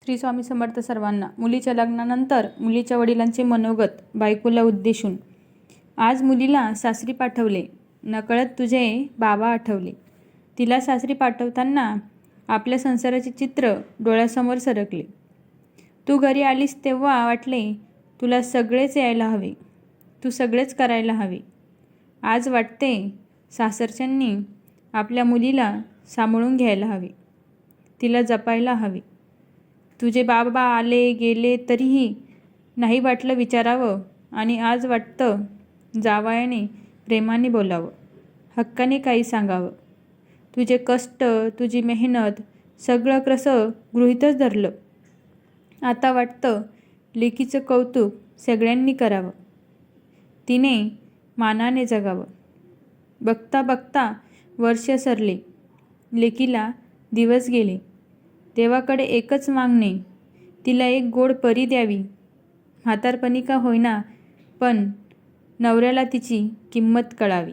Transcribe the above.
श्री स्वामी समर्थ सर्वांना. मुलीच्या लग्नानंतर मुलीच्या वडिलांचे मनोगत बायकोला उद्देशून. आज मुलीला सासरी पाठवले, नकळत तुझे बाबा आठवले. तिला सासरी पाठवताना आपल्या संसाराचे चित्र डोळ्यासमोर सरकले. तू घरी आलीस तेव्हा वाटले तुला सगळेच यायला हवे, तू सगळेच करायला हवे. आज वाटते सासरच्यांनी आपल्या मुलीला सांभाळून घ्यायला हवे, तिला जपायला हवे. तुझे बाबा आले गेले तरीही नाही वाटलं विचारावं, आणि आज वाटतं जावयाने प्रेमाने बोलावं, हक्काने काही सांगावं. तुझे कष्ट, तुझी मेहनत सगळं कसं गृहीतच धरलं. आता वाटतं लेकीचं कौतुक सगळ्यांनी करावं, तिने मानाने जगावं. बघता बघता वर्ष सरले, लेकीला दिवस गेले. देवाकडे एकच मागणे, तिला एक गोड परी द्यावी. म्हातारपणी का होईना, पण नवऱ्याला तिची किंमत कळावी.